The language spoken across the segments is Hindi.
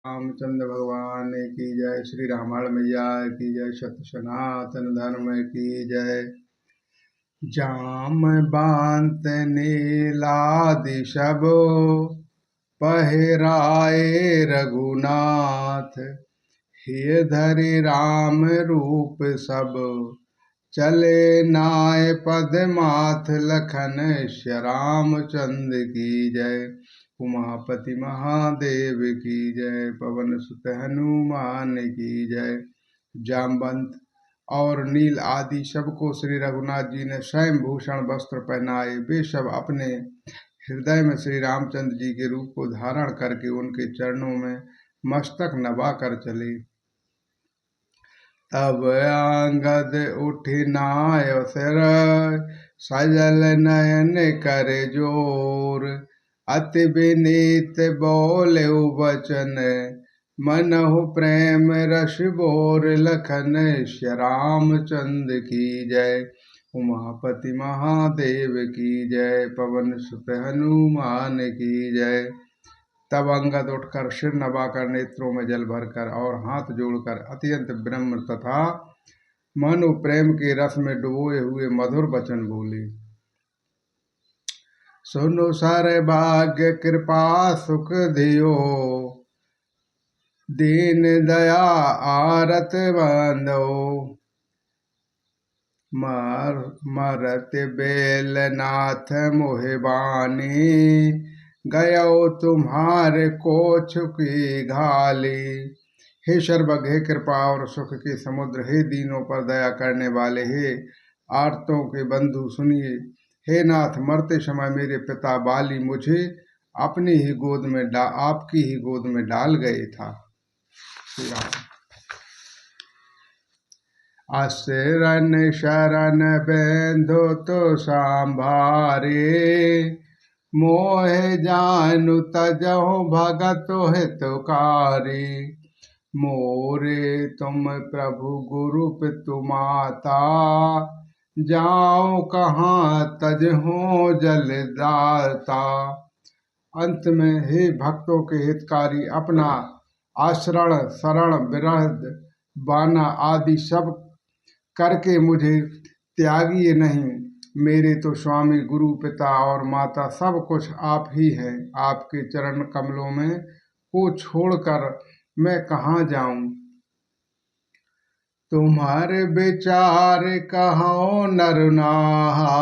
रामचंद्र भगवान की जय। श्री रामायण मैया की जय। सत्य सनातन धर्म की जय। जाम बांत नीलादि सब पहराए रघुनाथ। हिय धरि राम रूप सब चले नाय पदमाथ। लखन श्यामचंद्र की जय। उमापति महादेव की जय। पवन सुत हनुमान की जय। जामवंत और नील आदि सबको श्री रघुनाथ जी ने स्वयं भूषण वस्त्र पहनाए। वे सब अपने हृदय में श्री रामचंद्र जी के रूप को धारण करके उनके चरणों में मस्तक नवा कर चले। तब अंगद उठि नाय सिर सजल नयन कर जोर। अति विनीत बोले वचन मनहु प्रेम रस बोर। लखन श्यामचंद्र की जय। उमापति महादेव की जय। पवन सुत हनुमान की जय। तब अंगद उठकर सिर नवाकर नेत्रों में जल भरकर और हाथ जोड़कर अत्यंत ब्रह्म तथा मनु प्रेम के रस में डुबोए हुए मधुर वचन बोले। सुनो सर भाग्य कृपा सुख दियो दीन दया आरत बंदो। मरत बेल नाथ मोहिबानी गयो तुम्हारे कोछ की घाली। हे सर्वज्ञ, हे कृपा और सुख के समुद्र, हे दीनों पर दया करने वाले, हे आर्तों के बंधु सुनिए। हे नाथ, मरते समय मेरे पिता बाली मुझे अपनी ही गोद में आपकी ही गोद में डाल गए था। श्री राम। अशरण शरण बेंधो तो सांभारे। मोह जानु तजहु भगत हितकारी। मोरे तुम प्रभु गुरु पितु माता। जाओ कहाँ तजहु जलदाता। अंत में हे भक्तों के हितकारी, अपना आश्रण शरण विरध बाना आदि सब करके मुझे त्यागिए नहीं। मेरे तो स्वामी गुरु पिता और माता सब कुछ आप ही हैं। आपके चरण कमलों में को छोड़कर मैं कहाँ जाऊं। तुम्हारे विचार कहो नरुनाहा।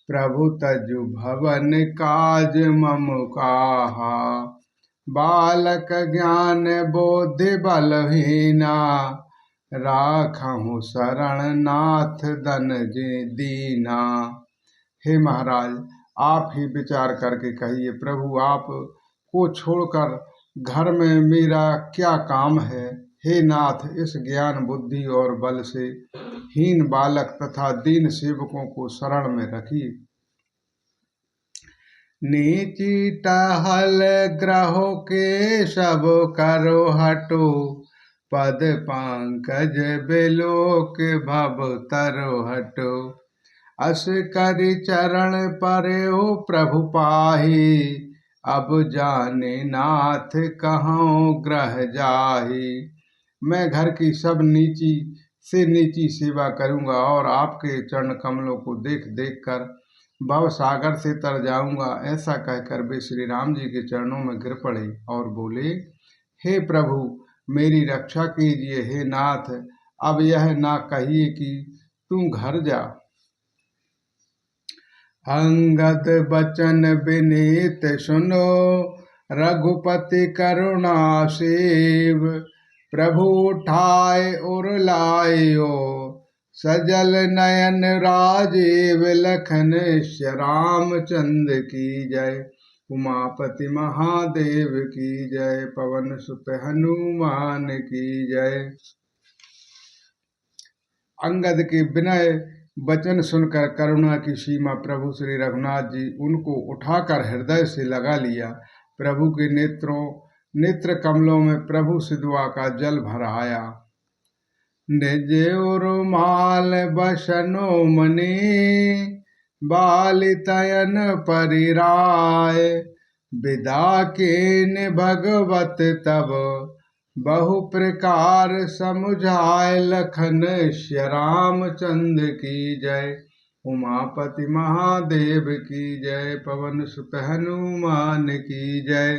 प्रभु तजु भवन काज मम काहा। बालक ज्ञान बोधि बलहीना। राखहु शरण नाथ धन दीना। हे महाराज, आप ही विचार करके कहिए, प्रभु आप को छोड़कर घर में मेरा क्या काम है। हे नाथ, इस ज्ञान बुद्धि और बल से हीन बालक तथा दीन सेवकों को शरण में रखिए। नीची टहल ग्रहो के सब करो हटो। पद पंकज बिलोक भव तरो हटो। अस करि चरण पर्यो प्रभु पाही। अब जाने नाथ कहाँ ग्रह जाही। मैं घर की सब नीची से नीची सेवा करूंगा और आपके चरण कमलों को देख देख कर भव सागर से तर जाऊंगा। ऐसा कहकर वे श्री राम जी के चरणों में गिर पड़े और बोले, हे प्रभु मेरी रक्षा कीजिए। हे नाथ, अब यह ना कहिए कि तू घर जा। अंगद बचन विनीत सुनो। रघुपति करुणा सेव। प्रभु उठाए उर लायो। सजल नयन राजीव। लखन श्यामचंद्र की जय। उमापति महादेव की जय। पवन सुत हनुमान की जय। अंगद के विनय वचन सुनकर करुणा की सीमा प्रभु श्री रघुनाथ जी उनको उठाकर हृदय से लगा लिया। प्रभु के नेत्र कमलों में प्रभु सिद्धवा का जल भर आया। निज रुमाल बसनो मणि। बालितयन परिराय। विदा कीन भगवत तब बहु प्रकार समुझाए, लखन श्री रामचंद्र की जय। उमापति महादेव की जय, पवन सुत हनुमान की जय।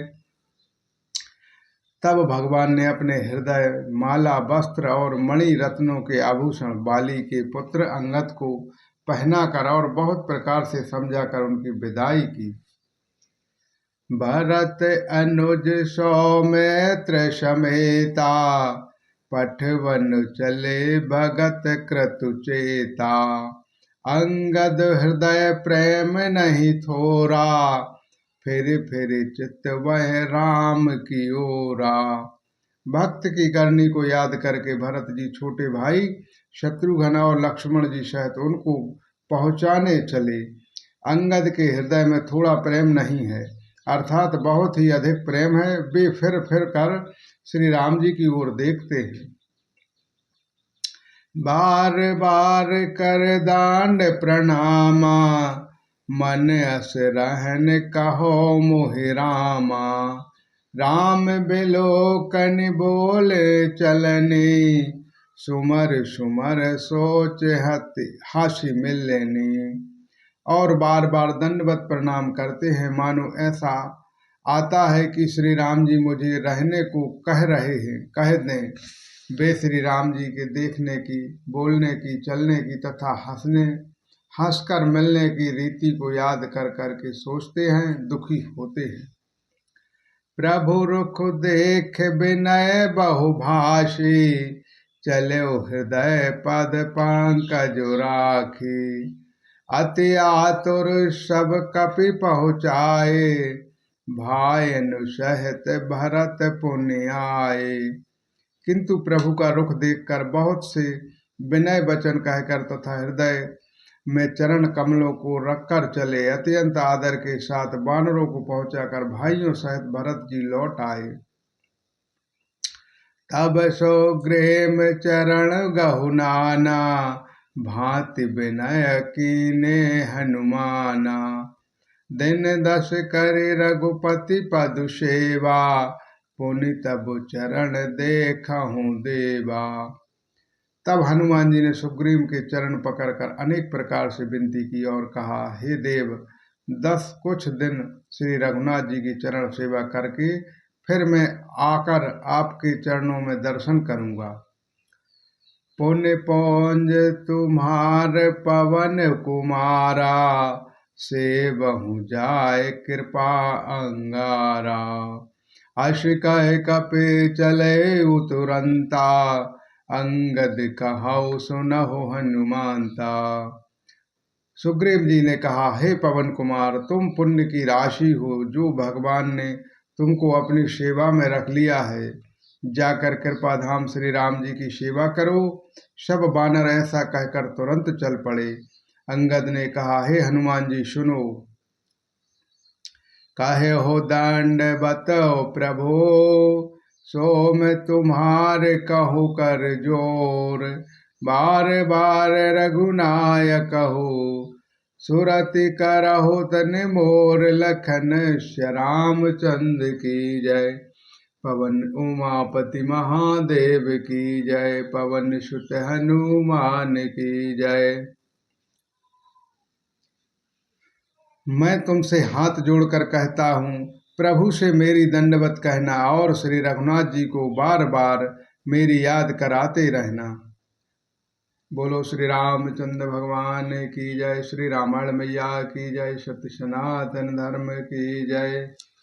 तब भगवान ने अपने हृदय, माला, वस्त्र और मणि रत्नों के आभूषण बाली के पुत्र अंगद को पहनाकर और बहुत प्रकार से समझाकर उनकी विदाई की। भरत अनुज सौमित्र समेता, पठवन चले भगत क्रतु चेता। अंगद हृदय प्रेम नहीं थोरा, फिर चित्त वह राम की ओरा। भक्त की करनी को याद करके भरत जी छोटे भाई शत्रुघ्न और लक्ष्मण जी सहित उनको पहुंचाने चले। अंगद के हृदय में थोड़ा प्रेम नहीं है, अर्थात बहुत ही अधिक प्रेम है। वे फिर कर श्री राम जी की ओर देखते हैं। बार बार कर दांड प्रणामा, मन अस रहन कहो मोहि रामा। राम बिलोकन बोले चलनी, सुमर सुमर सोच हासि मिलनी। और बार बार दंडवत प्रणाम करते हैं, मानो ऐसा आता है कि श्री राम जी मुझे रहने को कह रहे हैं, कह दें। वे श्री राम जी के देखने की, बोलने की, चलने की तथा हंसकर मिलने की रीति को याद कर के सोचते हैं, दुखी होते हैं। प्रभु रुख देख विनय बहुभाषी, चले हृदय पद पंकज राखी। अति आतुर सब कपि पहुँचाए, भायनु सहित भरत पुण्य आए। किंतु प्रभु का रुख देखकर बहुत से विनय वचन कहकर तथा हृदय में चरण कमलों को रखकर चले। अत्यंत आदर के साथ वानरों को पहुंचाकर भाइयों सहित भरत जी लौट आए। तब सो गृह में चरण गहु नाना, भांति विनय कीने हनुमाना। दिन 10 करे रघुपति पद सेवा, पुनि तब चरण देखहूँ देवा। तब हनुमान जी ने सुग्रीव के चरण पकड़कर अनेक प्रकार से विनती की और कहा, हे देव, 10 कुछ दिन श्री रघुनाथ जी की चरण सेवा करके फिर मैं आकर आपके चरणों में दर्शन करूंगा। पुण्य पौंज तुम्हार पवन कुमारा, सेवहु जाय कृपा अंगारा। अश कह कपि चले तुरंता, अंगद कहौ सुनहु हनुमानता। सुग्रीव जी ने कहा, हे पवन कुमार, तुम पुण्य की राशि हो, जो भगवान ने तुमको अपनी सेवा में रख लिया है। जाकर कृपा धाम श्री राम जी की सेवा करो। सब बानर ऐसा कहकर तुरंत चल पड़े। अंगद ने कहा, हे हनुमान जी सुनो। कहे हो दंडवत प्रभो, सो मैं तुम्हारे कहूँ कर जोर। बार बार रघुनायक हो, सुरति करहु तन मोर। लखन श्री रामचंद्र की जय, पवन उमापति महादेव की जय, पवन सुत हनुमान की जय। मैं तुमसे हाथ जोड़कर कहता हूँ, प्रभु से मेरी दंडवत कहना और श्री रघुनाथ जी को बार बार मेरी याद कराते रहना। बोलो श्री रामचंद्र भगवान की जय, श्री रामायण मैया की जय, सत्य सनातन धर्म की जय।